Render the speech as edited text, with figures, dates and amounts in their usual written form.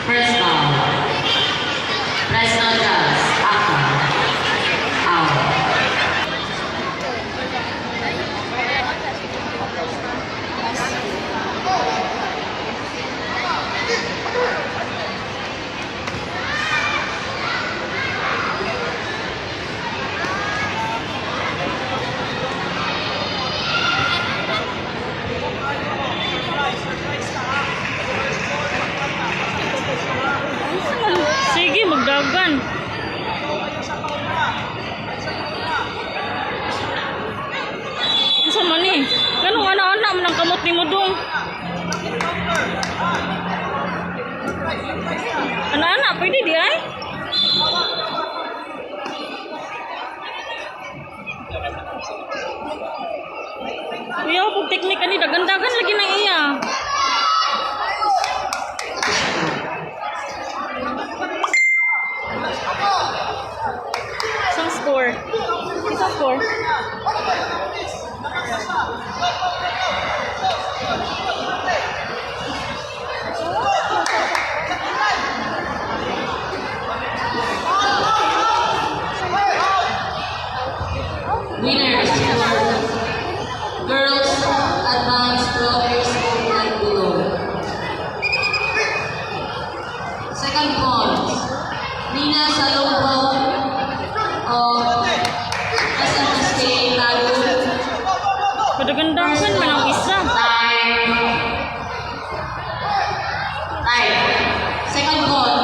First foul. Fresno Girls. Aqua. Out. Sige, magdagan. Isa man eh. Ganong anak-anak man ang kamot ni mo dong. Anak-anak, pwede di ay? Iya, pag teknik ani dagan-dagan lagi na iya. Isang score. Isang score. Winners for Girls Advanced Trophy School and below. Second point, Nina Salombo of SMSK Taguig. Padagandagan man ang isa. Time. Second point.